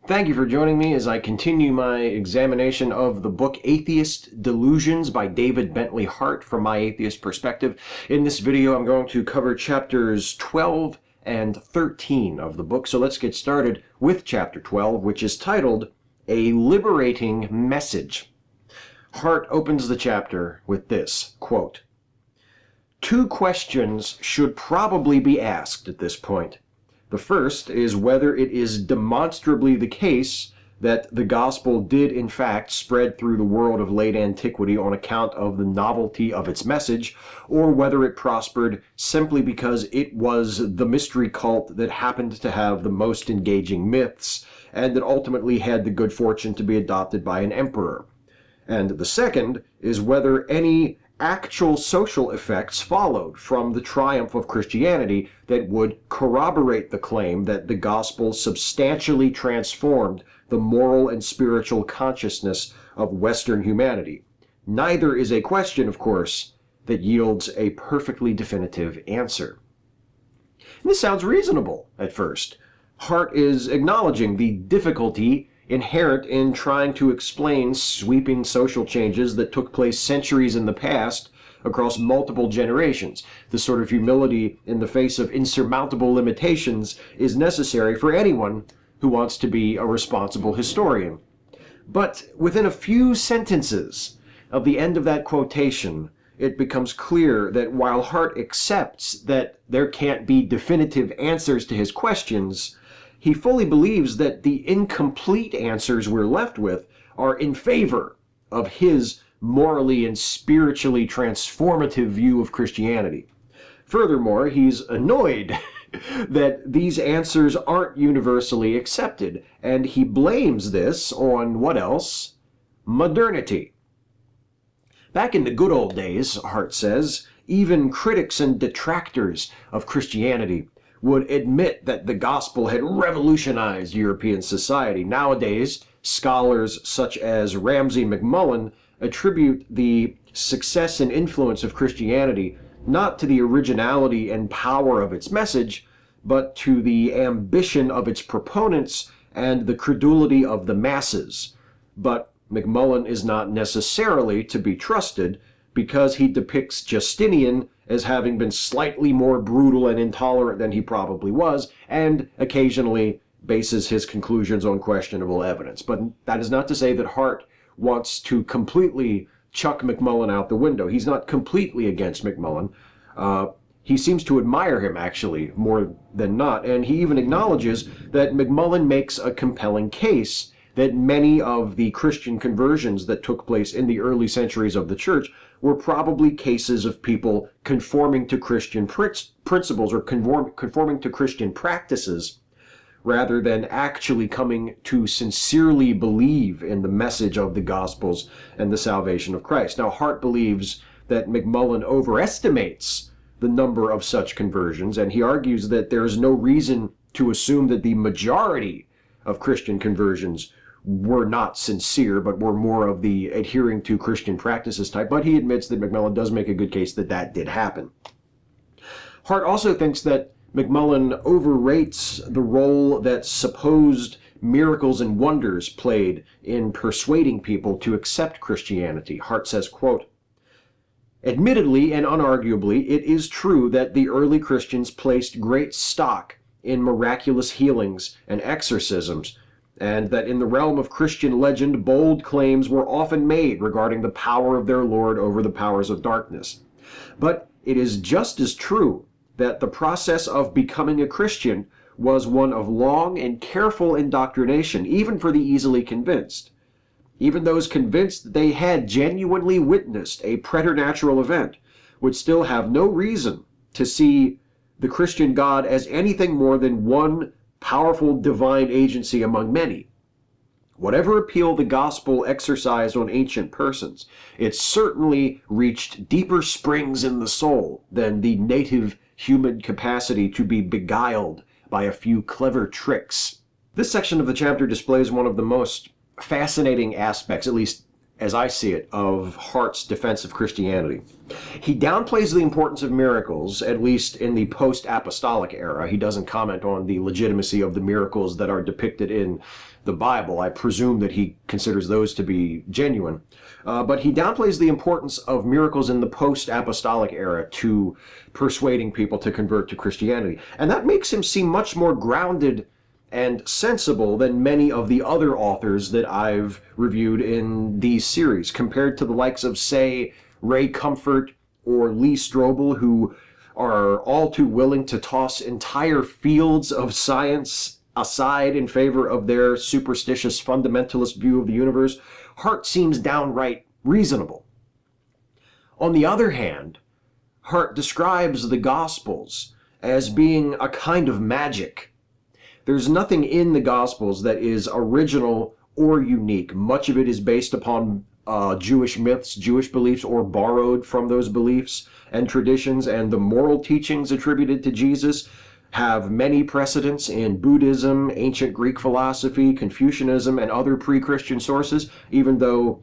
Thank you for joining me as I continue my examination of the book Atheist Delusions by David Bentley Hart from my atheist perspective. In this video, I'm going to cover chapters 12 and 13 of the book. So let's get started with chapter 12, which is titled A Liberating Message. Hart opens the chapter with this, quote, "Two questions should probably be asked at this point. The first is whether it is demonstrably the case that the gospel did in fact spread through the world of late antiquity on account of the novelty of its message, or whether it prospered simply because it was the mystery cult that happened to have the most engaging myths, and that ultimately had the good fortune to be adopted by an emperor. And the second is whether any actual social effects followed from the triumph of Christianity that would corroborate the claim that the gospel substantially transformed the moral and spiritual consciousness of Western humanity. Neither is a question, of course, that yields a perfectly definitive answer." And this sounds reasonable at first. Hart is acknowledging the difficulty inherent in trying to explain sweeping social changes that took place centuries in the past across multiple generations. This sort of humility in the face of insurmountable limitations is necessary for anyone who wants to be a responsible historian. But within a few sentences of the end of that quotation, it becomes clear that while Hart accepts that there can't be definitive answers to his questions, he fully believes that the incomplete answers we're left with are in favor of his morally and spiritually transformative view of Christianity. Furthermore, he's annoyed that these answers aren't universally accepted, and he blames this on what else? Modernity. Back in the good old days, Hart says, even critics and detractors of Christianity would admit that the gospel had revolutionized European society. Nowadays, scholars such as Ramsay MacMullen attribute the success and influence of Christianity not to the originality and power of its message, but to the ambition of its proponents and the credulity of the masses. But MacMullen is not necessarily to be trusted, because he depicts Justinian as having been slightly more brutal and intolerant than he probably was, and occasionally bases his conclusions on questionable evidence. But that is not to say that Hart wants to completely chuck MacMullen out the window. He's not completely against MacMullen. He seems to admire him, actually, more than not, and he even acknowledges that MacMullen makes a compelling case that many of the Christian conversions that took place in the early centuries of the church were probably cases of people conforming to Christian principles or conforming to Christian practices rather than actually coming to sincerely believe in the message of the Gospels and the salvation of Christ. Now, Hart believes that MacMullen overestimates the number of such conversions, and he argues that there is no reason to assume that the majority of Christian conversions were not sincere, but were more of the adhering to Christian practices type. But he admits that MacMullen does make a good case that that did happen. Hart also thinks that MacMullen overrates the role that supposed miracles and wonders played in persuading people to accept Christianity. Hart says, quote, "Admittedly and unarguably, it is true that the early Christians placed great stock in miraculous healings and exorcisms, and that in the realm of Christian legend, bold claims were often made regarding the power of their Lord over the powers of darkness. But it is just as true that the process of becoming a Christian was one of long and careful indoctrination, even for the easily convinced. Even those convinced that they had genuinely witnessed a preternatural event would still have no reason to see the Christian God as anything more than one powerful divine agency among many. Whatever appeal the gospel exercised on ancient persons, it certainly reached deeper springs in the soul than the native human capacity to be beguiled by a few clever tricks." This section of the chapter displays one of the most fascinating aspects, at least as I see it, of Hart's defense of Christianity. He downplays the importance of miracles, at least in the post-apostolic era. He doesn't comment on the legitimacy of the miracles that are depicted in the Bible. I presume that he considers those to be genuine. But he downplays the importance of miracles in the post-apostolic era to persuading people to convert to Christianity. And that makes him seem much more grounded and sensible than many of the other authors that I've reviewed in these series, compared to the likes of, say, Ray Comfort or Lee Strobel, who are all too willing to toss entire fields of science aside in favor of their superstitious fundamentalist view of the universe. Hart seems downright reasonable. On the other hand, Hart describes the Gospels as being a kind of magic. There's nothing in the Gospels that is original or unique. Much of it is based upon Jewish myths, Jewish beliefs, or borrowed from those beliefs and traditions, and the moral teachings attributed to Jesus have many precedents in Buddhism, ancient Greek philosophy, Confucianism, and other pre-Christian sources, even though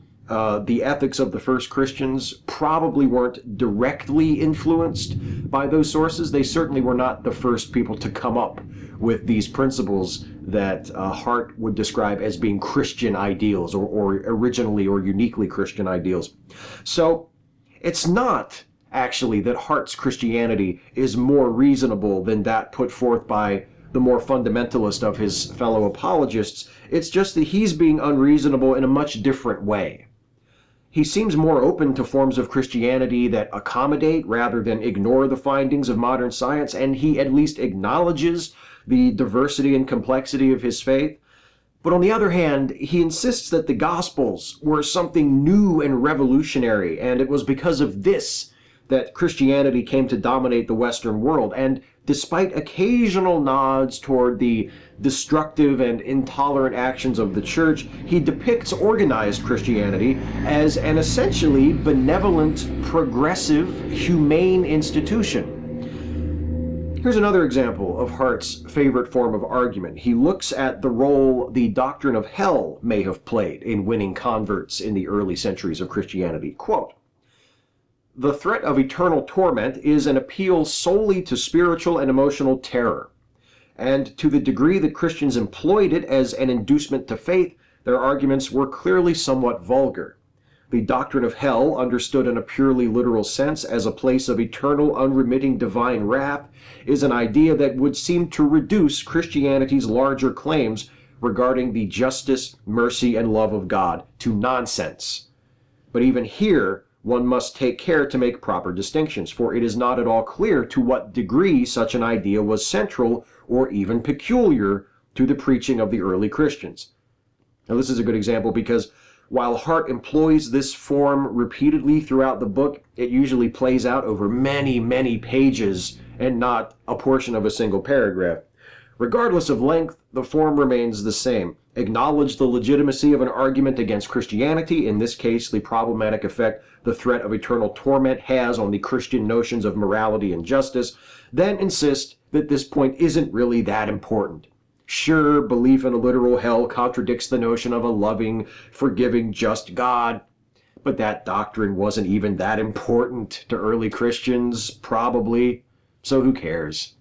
the ethics of the first Christians probably weren't directly influenced by those sources. They certainly were not the first people to come up with these principles that Hart would describe as being Christian ideals, or originally or uniquely Christian ideals. So it's not actually that Hart's Christianity is more reasonable than that put forth by the more fundamentalist of his fellow apologists. It's just that he's being unreasonable in a much different way. He seems more open to forms of Christianity that accommodate rather than ignore the findings of modern science, and he at least acknowledges the diversity and complexity of his faith. But on the other hand, he insists that the Gospels were something new and revolutionary, and it was because of this that Christianity came to dominate the Western world. And despite occasional nods toward the destructive and intolerant actions of the church, he depicts organized Christianity as an essentially benevolent, progressive, humane institution. Here's another example of Hart's favorite form of argument. He looks at the role the doctrine of hell may have played in winning converts in the early centuries of Christianity. Quote, "The threat of eternal torment is an appeal solely to spiritual and emotional terror. And to the degree that Christians employed it as an inducement to faith, their arguments were clearly somewhat vulgar. The doctrine of hell, understood in a purely literal sense as a place of eternal, unremitting divine wrath, is an idea that would seem to reduce Christianity's larger claims regarding the justice, mercy, and love of God to nonsense. But even here, one must take care to make proper distinctions, for it is not at all clear to what degree such an idea was central or even peculiar to the preaching of the early Christians." Now, this is a good example because while Hart employs this form repeatedly throughout the book, it usually plays out over many, many pages and not a portion of a single paragraph. Regardless of length, the form remains the same. Acknowledge the legitimacy of an argument against Christianity, in this case the problematic effect the threat of eternal torment has on the Christian notions of morality and justice, then insist that this point isn't really that important. Sure, belief in a literal hell contradicts the notion of a loving, forgiving, just God, but that doctrine wasn't even that important to early Christians, probably, so who cares?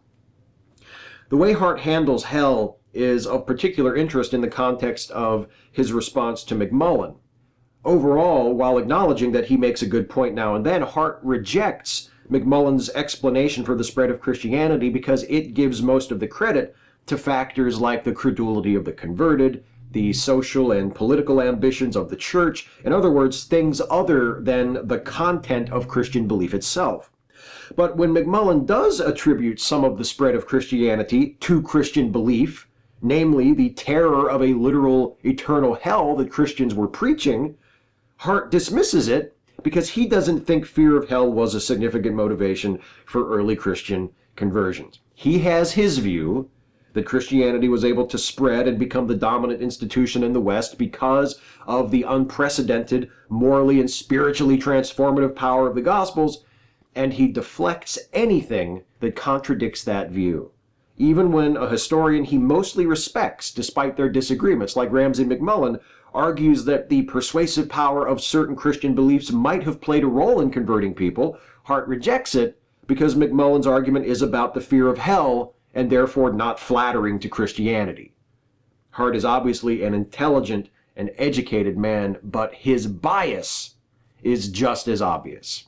The way Hart handles hell is of particular interest in the context of his response to McMullen. Overall, while acknowledging that he makes a good point now and then, Hart rejects McMullen's explanation for the spread of Christianity because it gives most of the credit to factors like the credulity of the converted, the social and political ambitions of the church, in other words, things other than the content of Christian belief itself. But when McMullen does attribute some of the spread of Christianity to Christian belief, namely the terror of a literal eternal hell that Christians were preaching, Hart dismisses it because he doesn't think fear of hell was a significant motivation for early Christian conversions. He has his view that Christianity was able to spread and become the dominant institution in the West because of the unprecedented, morally and spiritually transformative power of the Gospels, and he deflects anything that contradicts that view. even when a historian he mostly respects, despite their disagreements, like Ramsay MacMullen, argues that the persuasive power of certain Christian beliefs might have played a role in converting people. Hart rejects it because MacMullen's argument is about the fear of hell and therefore not flattering to Christianity. Hart is obviously an intelligent and educated man, but his bias is just as obvious.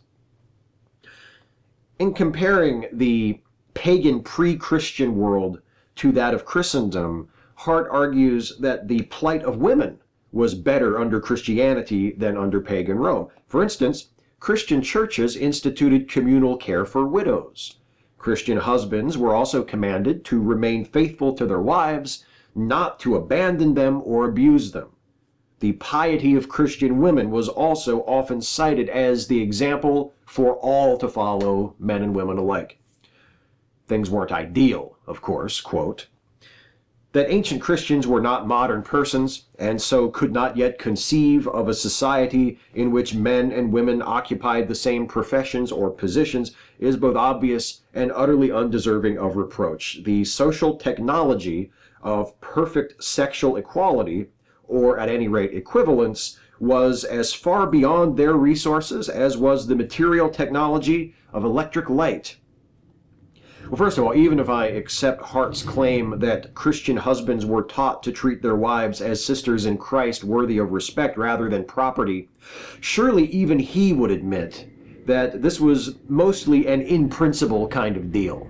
In comparing the pagan pre-Christian world to that of Christendom, Hart argues that the plight of women was better under Christianity than under pagan Rome. For instance, Christian churches instituted communal care for widows. Christian husbands were also commanded to remain faithful to their wives, not to abandon them or abuse them. The piety of Christian women was also often cited as the example for all to follow, men and women alike. Things weren't ideal, of course, quote, that ancient Christians were not modern persons, and so could not yet conceive of a society in which men and women occupied the same professions or positions, is both obvious and utterly undeserving of reproach. The social technology of perfect sexual equality, or at any rate equivalence, was as far beyond their resources as was the material technology of electric light. Well, first of all, even if I accept Hart's claim that Christian husbands were taught to treat their wives as sisters in Christ worthy of respect rather than property, surely even he would admit that this was mostly an in-principle kind of deal.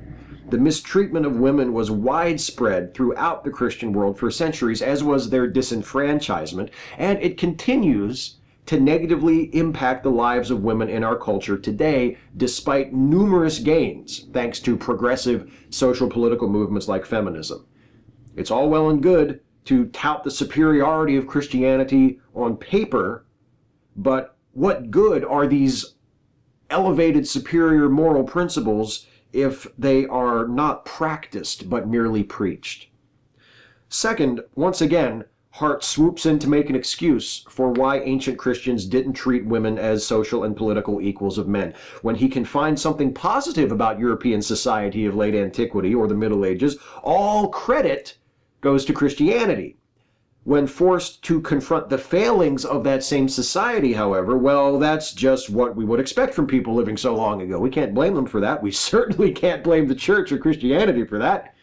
The mistreatment of women was widespread throughout the Christian world for centuries, as was their disenfranchisement, and it continues to negatively impact the lives of women in our culture today, despite numerous gains thanks to progressive social political movements like feminism. It's all well and good to tout the superiority of Christianity on paper, but what good are these elevated superior moral principles if they are not practiced but merely preached? Second, once again, Hart swoops in to make an excuse for why ancient Christians didn't treat women as social and political equals of men. When he can find something positive about European society of late antiquity or the Middle Ages, all credit goes to Christianity. When forced to confront the failings of that same society, however, well, that's just what we would expect from people living so long ago. We can't blame them for that. We certainly can't blame the church or Christianity for that.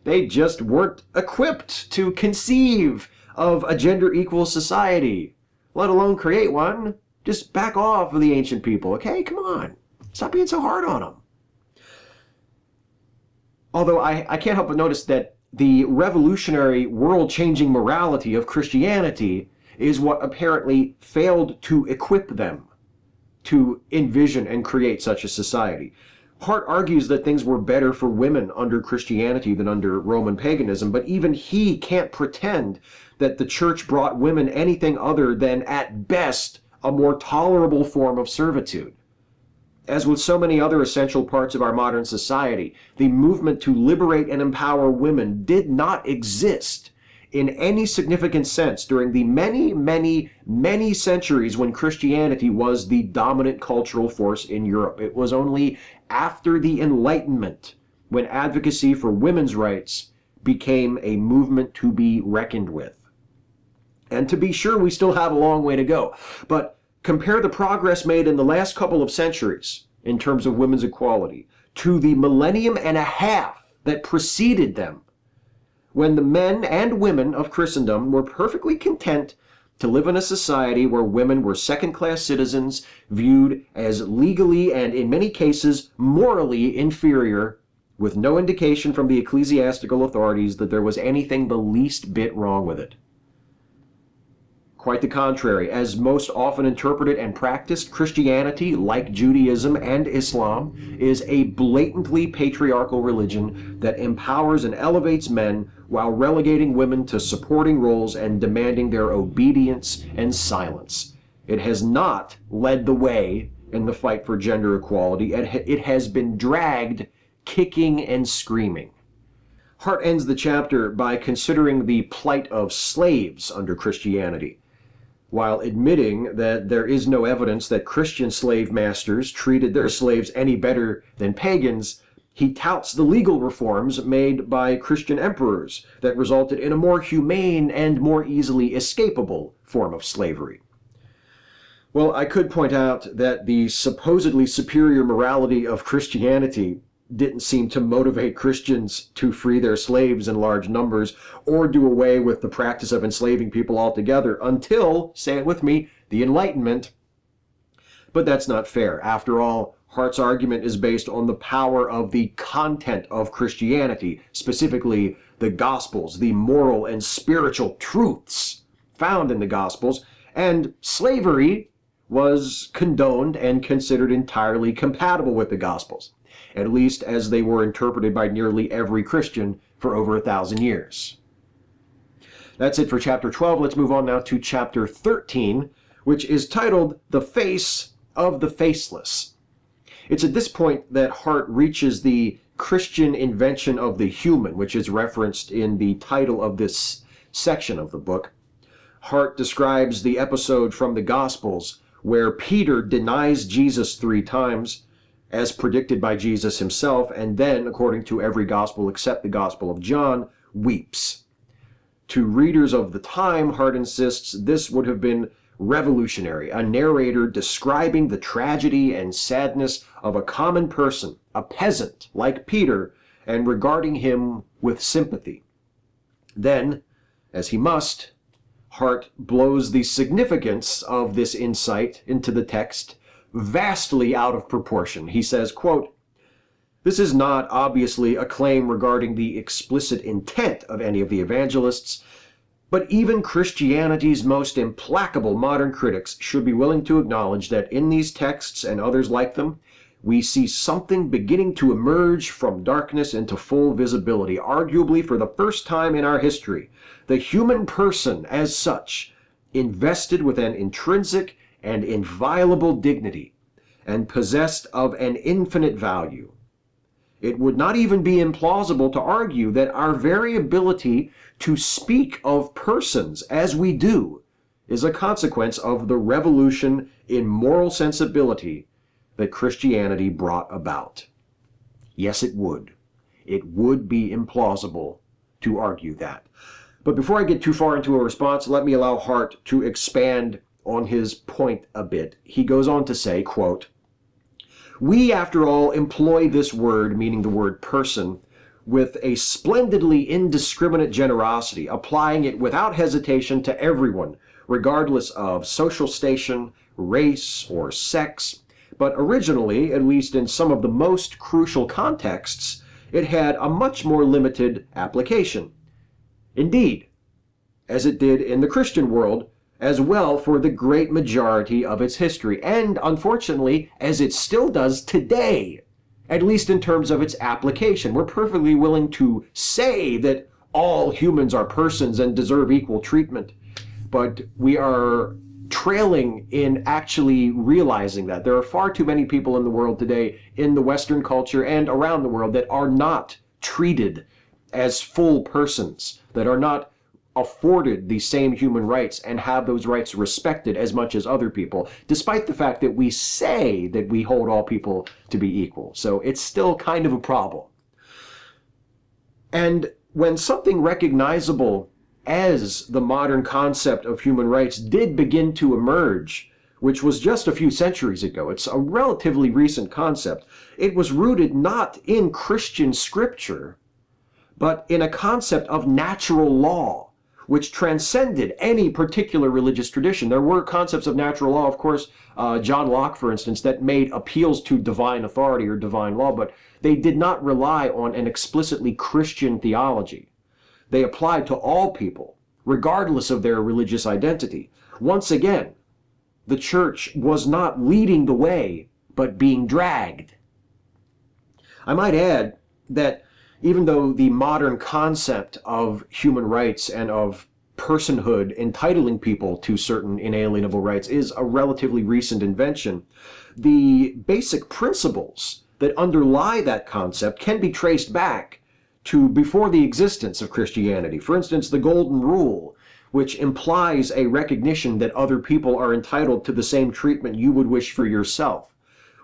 They just weren't equipped to conceive of a gender-equal society, let alone create one. Just back off of the ancient people, okay? Come on. Stop being so hard on them. Although I can't help but notice that the revolutionary, world-changing morality of Christianity is what apparently failed to equip them to envision and create such a society. Hart argues that things were better for women under Christianity than under Roman paganism, but even he can't pretend that the church brought women anything other than, at best, a more tolerable form of servitude. As with so many other essential parts of our modern society, the movement to liberate and empower women did not exist in any significant sense during the many centuries when Christianity was the dominant cultural force in Europe. It was only after the Enlightenment when advocacy for women's rights became a movement to be reckoned with. And to be sure, we still have a long way to go. But compare the progress made in the last couple of centuries in terms of women's equality to the millennium and a half that preceded them, when the men and women of Christendom were perfectly content to live in a society where women were second-class citizens, viewed as legally and, in many cases, morally inferior, with no indication from the ecclesiastical authorities that there was anything the least bit wrong with it. Quite the contrary, as most often interpreted and practiced, Christianity, like Judaism and Islam, is a blatantly patriarchal religion that empowers and elevates men while relegating women to supporting roles and demanding their obedience and silence. It has not led the way in the fight for gender equality. It has been dragged kicking and screaming. Hart ends the chapter by considering the plight of slaves under Christianity. While admitting that there is no evidence that Christian slave masters treated their slaves any better than pagans, He touts the legal reforms made by Christian emperors that resulted in a more humane and more easily escapable form of slavery. Well, I could point out that the supposedly superior morality of Christianity didn't seem to motivate Christians to free their slaves in large numbers or do away with the practice of enslaving people altogether until, say it with me, the Enlightenment. But that's not fair. After all, Hart's argument is based on the power of the content of Christianity, specifically the Gospels, the moral and spiritual truths found in the Gospels, and slavery was condoned and considered entirely compatible with the Gospels, at least as they were interpreted by nearly every Christian for over 1,000 years. That's it for chapter 12. Let's move on now to chapter 13, which is titled The Face of the Faceless. It's at this point that Hart reaches the Christian invention of the human, which is referenced in the title of this section of the book. Hart describes the episode from the Gospels where Peter denies Jesus 3 times, as predicted by Jesus himself, and then, according to every gospel except the Gospel of John, weeps. To readers of the time, Hart insists this would have been revolutionary, a narrator describing the tragedy and sadness of a common person, a peasant like Peter, and regarding him with sympathy. Then, as he must, Hart blows the significance of this insight into the text vastly out of proportion. He says, quote, "This is not obviously a claim regarding the explicit intent of any of the evangelists, but even Christianity's most implacable modern critics should be willing to acknowledge that in these texts and others like them, we see something beginning to emerge from darkness into full visibility, arguably for the first time in our history, the human person as such, invested with an intrinsic and inviolable dignity, and possessed of an infinite value. It would not even be implausible to argue that our very ability to speak of persons as we do is a consequence of the revolution in moral sensibility that Christianity brought about." Yes, it would. It would be implausible to argue that. But before I get too far into a response, let me allow Hart to expand on his point a bit. He goes on to say, quote, "We, after all, employ this word," meaning the word person, "with a splendidly indiscriminate generosity, applying it without hesitation to everyone, regardless of social station, race, or sex. But originally, at least in some of the most crucial contexts, it had a much more limited application. Indeed, as it did in the Christian world, as well for the great majority of its history, and unfortunately, as it still does today, at least in terms of its application. We're perfectly willing to say that all humans are persons and deserve equal treatment, but we are trailing in actually realizing that. There are far too many people in the world today, in the Western culture and around the world, that are not treated as full persons, that are not afforded the same human rights and have those rights respected as much as other people, despite the fact that we say that we hold all people to be equal. So it's still kind of a problem. And when something recognizable as the modern concept of human rights did begin to emerge, which was just a few centuries ago, it's a relatively recent concept, it was rooted not in Christian scripture, but in a concept of natural law, which transcended any particular religious tradition. There were concepts of natural law, of course, John Locke, for instance, that made appeals to divine authority or divine law, but they did not rely on an explicitly Christian theology. They applied to all people, regardless of their religious identity. Once again, the church was not leading the way, but being dragged. I might add that even though the modern concept of human rights and of personhood entitling people to certain inalienable rights is a relatively recent invention, the basic principles that underlie that concept can be traced back to before the existence of Christianity. For instance, the Golden Rule, which implies a recognition that other people are entitled to the same treatment you would wish for yourself,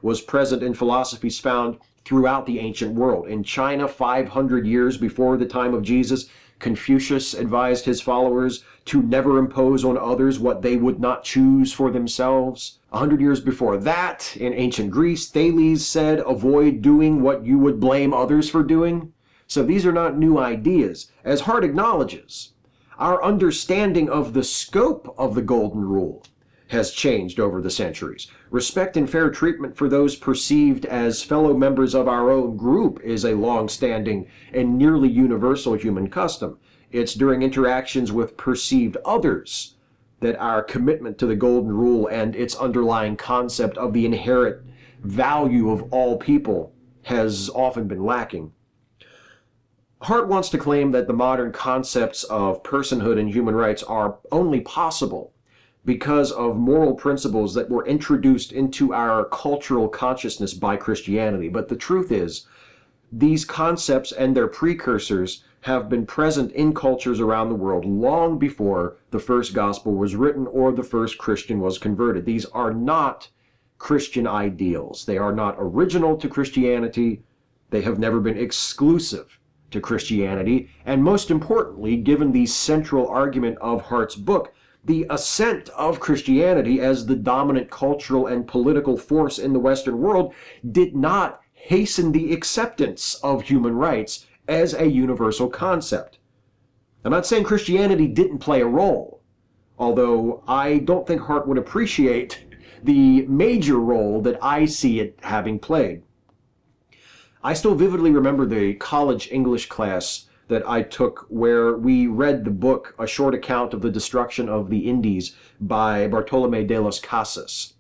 was present in philosophies found throughout the ancient world. In China, 500 years before the time of Jesus, Confucius advised his followers to never impose on others what they would not choose for themselves. 100 years before that, in ancient Greece, Thales said, avoid doing what you would blame others for doing. So these are not new ideas. As Hart acknowledges, our understanding of the scope of the Golden Rule has changed over the centuries. Respect and fair treatment for those perceived as fellow members of our own group is a long-standing and nearly universal human custom. It's during interactions with perceived others that our commitment to the Golden Rule and its underlying concept of the inherent value of all people has often been lacking. Hart wants to claim that the modern concepts of personhood and human rights are only possible because of moral principles that were introduced into our cultural consciousness by Christianity. But the truth is, these concepts and their precursors have been present in cultures around the world long before the first gospel was written or the first Christian was converted. These are not Christian ideals. They are not original to Christianity. They have never been exclusive to Christianity. And most importantly, given the central argument of Hart's book, the ascent of Christianity as the dominant cultural and political force in the Western world did not hasten the acceptance of human rights as a universal concept. I'm not saying Christianity didn't play a role, although I don't think Hart would appreciate the major role that I see it having played. I still vividly remember the college English class that I took where we read the book, A Short Account of the Destruction of the Indies by Bartolomé de las Casas,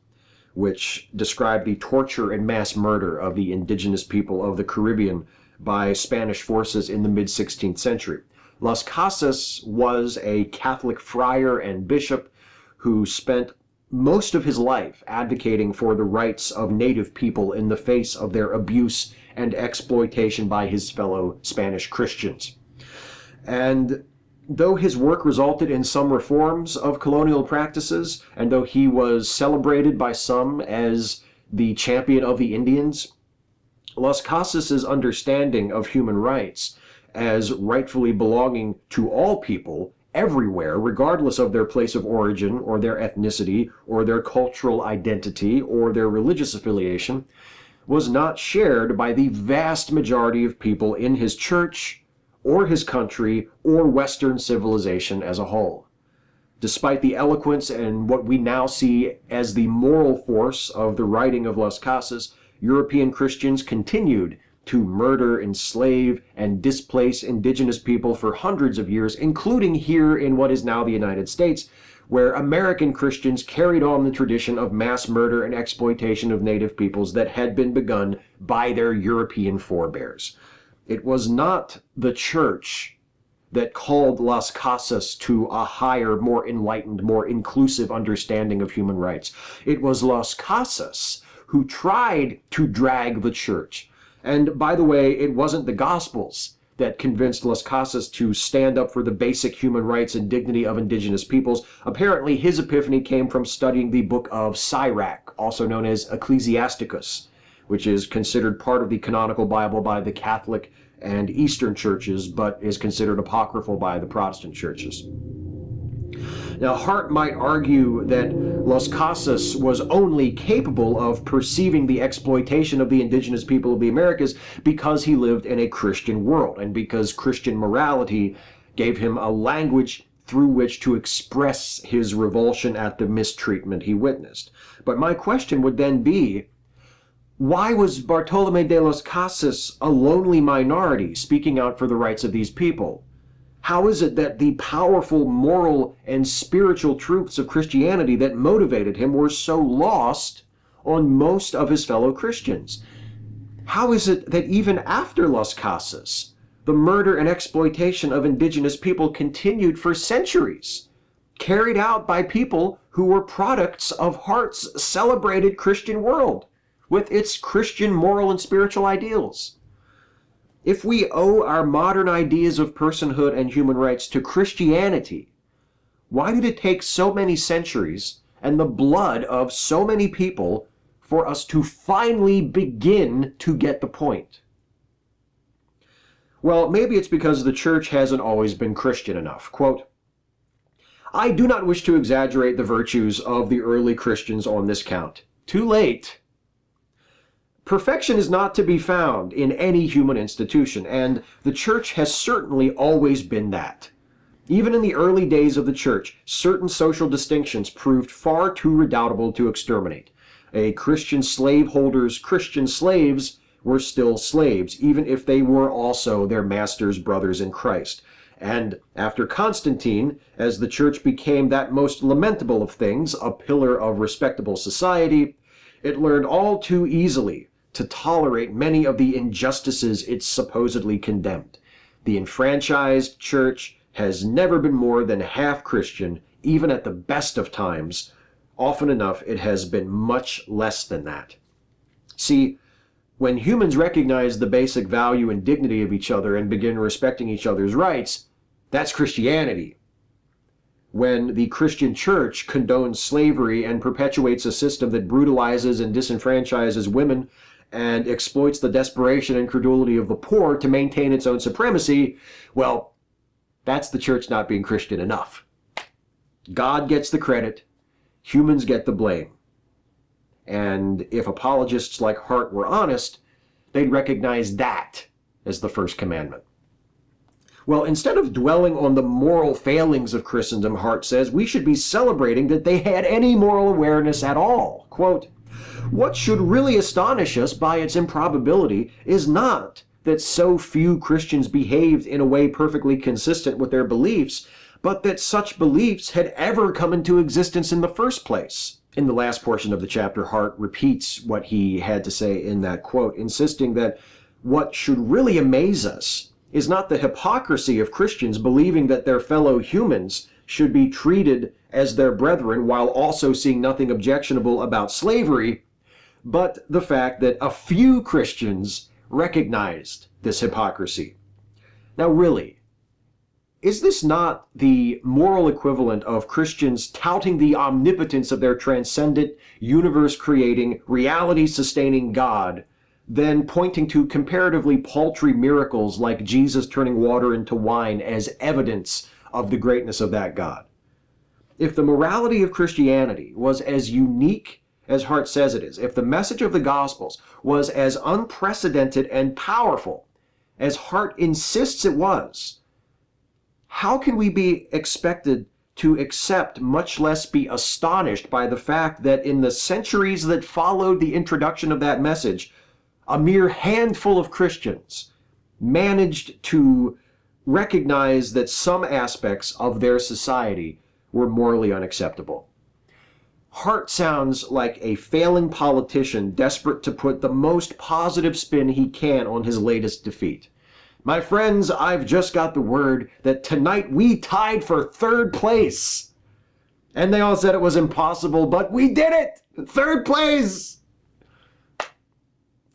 which described the torture and mass murder of the indigenous people of the Caribbean by Spanish forces in the mid-16th century. Las Casas was a Catholic friar and bishop who spent most of his life advocating for the rights of native people in the face of their abuse and exploitation by his fellow Spanish Christians. And though his work resulted in some reforms of colonial practices, and though he was celebrated by some as the champion of the Indians, Las Casas' understanding of human rights as rightfully belonging to all people everywhere, regardless of their place of origin or their ethnicity or their cultural identity or their religious affiliation, was not shared by the vast majority of people in his church or his country or Western civilization as a whole. Despite the eloquence and what we now see as the moral force of the writing of Las Casas, European Christians continued to murder, enslave, and displace indigenous people for hundreds of years, including here in what is now the United States, where American Christians carried on the tradition of mass murder and exploitation of native peoples that had been begun by their European forebears. It was not the church that called Las Casas to a higher, more enlightened, more inclusive understanding of human rights. It was Las Casas who tried to drag the church. And by the way, it wasn't the Gospels that convinced Las Casas to stand up for the basic human rights and dignity of indigenous peoples. Apparently, his epiphany came from studying the book of Sirach, also known as Ecclesiasticus, which is considered part of the canonical Bible by the Catholic and Eastern churches, but is considered apocryphal by the Protestant churches. Now, Hart might argue that Las Casas was only capable of perceiving the exploitation of the indigenous people of the Americas because he lived in a Christian world and because Christian morality gave him a language through which to express his revulsion at the mistreatment he witnessed. But my question would then be, why was Bartolomé de las Casas a lonely minority speaking out for the rights of these people? How is it that the powerful moral and spiritual truths of Christianity that motivated him were so lost on most of his fellow Christians? How is it that even after Las Casas, the murder and exploitation of indigenous people continued for centuries, carried out by people who were products of Hart's celebrated Christian world, with its Christian moral and spiritual ideals? If we owe our modern ideas of personhood and human rights to Christianity, why did it take so many centuries and the blood of so many people for us to finally begin to get the point? Well, maybe it's because the church hasn't always been Christian enough. Quote, "I do not wish to exaggerate the virtues of the early Christians on this count. Too late. Perfection is not to be found in any human institution, and the church has certainly always been that. Even in the early days of the church, certain social distinctions proved far too redoubtable to exterminate. A Christian slaveholder's Christian slaves were still slaves, even if they were also their master's brothers in Christ. And after Constantine, as the church became that most lamentable of things, a pillar of respectable society, it learned all too easily to tolerate many of the injustices it supposedly condemned. The enfranchised church has never been more than half Christian, even at the best of times. Often enough, it has been much less than that." See, when humans recognize the basic value and dignity of each other and begin respecting each other's rights, that's Christianity. When the Christian church condones slavery and perpetuates a system that brutalizes and disenfranchises women and exploits the desperation and credulity of the poor to maintain its own supremacy, well, that's the church not being Christian enough. God gets the credit, humans get the blame. And if apologists like Hart were honest, they'd recognize that as the first commandment. Well, instead of dwelling on the moral failings of Christendom, Hart says, we should be celebrating that they had any moral awareness at all. Quote, "What should really astonish us by its improbability is not that so few Christians behaved in a way perfectly consistent with their beliefs, but that such beliefs had ever come into existence in the first place." In the last portion of the chapter, Hart repeats what he had to say in that quote, insisting that what should really amaze us is not the hypocrisy of Christians believing that their fellow humans should be treated as their brethren while also seeing nothing objectionable about slavery, but the fact that a few Christians recognized this hypocrisy. Now really, is this not the moral equivalent of Christians touting the omnipotence of their transcendent, universe-creating, reality-sustaining God, then pointing to comparatively paltry miracles like Jesus turning water into wine as evidence of the greatness of that God? If the morality of Christianity was as unique as Hart says it is, if the message of the Gospels was as unprecedented and powerful as Hart insists it was, how can we be expected to accept, much less be astonished by the fact that in the centuries that followed the introduction of that message, a mere handful of Christians managed to recognize that some aspects of their society were morally unacceptable? Hart sounds like a failing politician desperate to put the most positive spin he can on his latest defeat. My friends, I've just got the word that tonight we tied for third place. And they all said it was impossible, but we did it! Third place!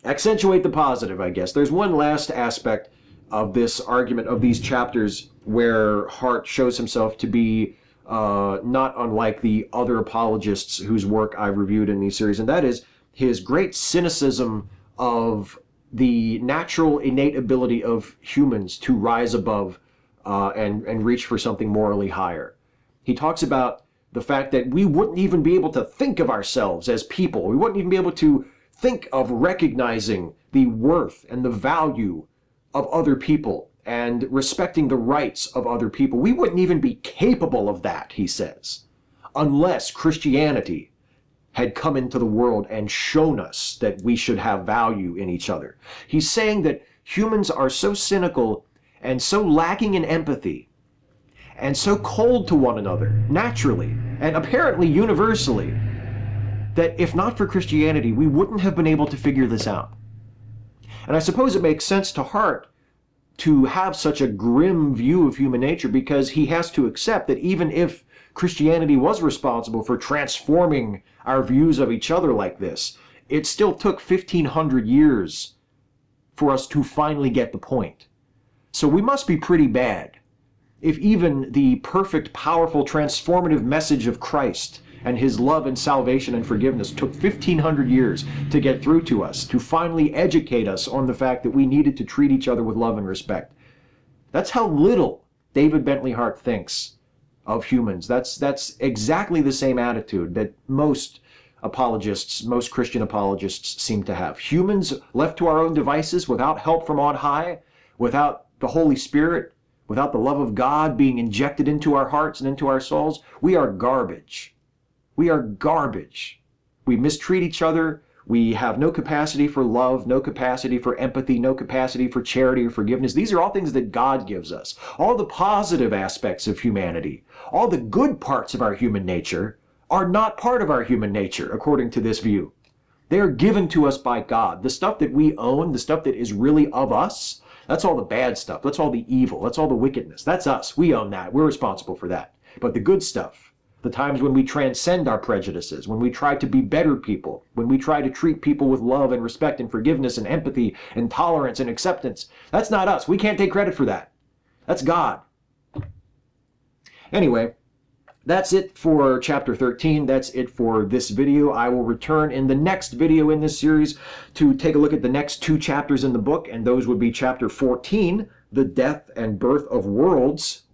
Accentuate the positive, I guess. There's one last aspect of this argument, of these chapters, where Hart shows himself to be not unlike the other apologists whose work I've reviewed in these series, and that is his great cynicism of the natural innate ability of humans to rise above and reach for something morally higher. He talks about the fact that we wouldn't even be able to think of ourselves as people. We wouldn't even be able to think of recognizing the worth and the value of other people and respecting the rights of other people. We wouldn't even be capable of that, he says, unless Christianity had come into the world and shown us that we should have value in each other. He's saying that humans are so cynical and so lacking in empathy and so cold to one another, naturally and apparently universally, that if not for Christianity, we wouldn't have been able to figure this out. And I suppose it makes sense to Hart to have such a grim view of human nature, because he has to accept that even if Christianity was responsible for transforming our views of each other like this, it still took 1,500 years for us to finally get the point. So we must be pretty bad if even the perfect, powerful, transformative message of Christ And his love and salvation and forgiveness took 1,500 years to get through to us, to finally educate us on the fact that we needed to treat each other with love and respect. That's how little David Bentley Hart thinks of humans. That's exactly the same attitude that most apologists, most Christian apologists seem to have. Humans left to our own devices without help from on high, without the Holy Spirit, without the love of God being injected into our hearts and into our souls, we are garbage. We are garbage. We mistreat each other. We have no capacity for love, no capacity for empathy, no capacity for charity or forgiveness. These are all things that God gives us. All the positive aspects of humanity, all the good parts of our human nature are not part of our human nature, according to this view. They are given to us by God. The stuff that we own, the stuff that is really of us, that's all the bad stuff. That's all the evil. That's all the wickedness. That's us. We own that. We're responsible for that. But the good stuff, the times when we transcend our prejudices, when we try to be better people, when we try to treat people with love and respect and forgiveness and empathy and tolerance and acceptance, that's not us. We can't take credit for that. That's God. Anyway, that's it for chapter 13. That's it for this video. I will return in the next video in this series to take a look at the next 2 chapters in the book, and those would be chapter 14, The Death and Birth of Worlds,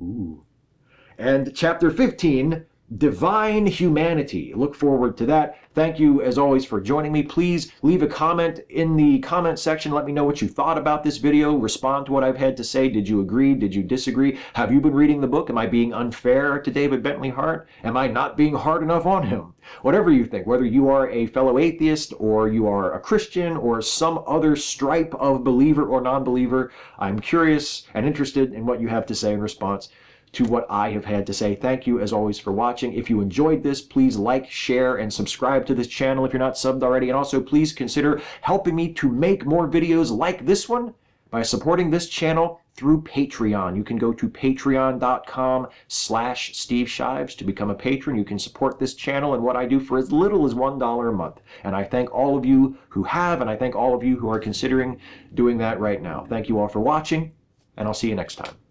and chapter 15, Divine Humanity. Look forward to that. Thank you, as always, for joining me. Please leave a comment in the comment section. Let me know what you thought about this video. Respond to what I've had to say. Did you agree? Did you disagree? Have you been reading the book? Am I being unfair to David Bentley Hart? Am I not being hard enough on him? Whatever you think, whether you are a fellow atheist or you are a Christian or some other stripe of believer or non-believer, I'm curious and interested in what you have to say in response to what I have had to say. Thank you, as always, for watching. If you enjoyed this, please like, share, and subscribe to this channel if you're not subbed already. And also, please consider helping me to make more videos like this one by supporting this channel through Patreon. You can go to patreon.com/Steve Shives to become a patron. You can support this channel and what I do for as little as $1 a month. And I thank all of you who have, and I thank all of you who are considering doing that right now. Thank you all for watching, and I'll see you next time.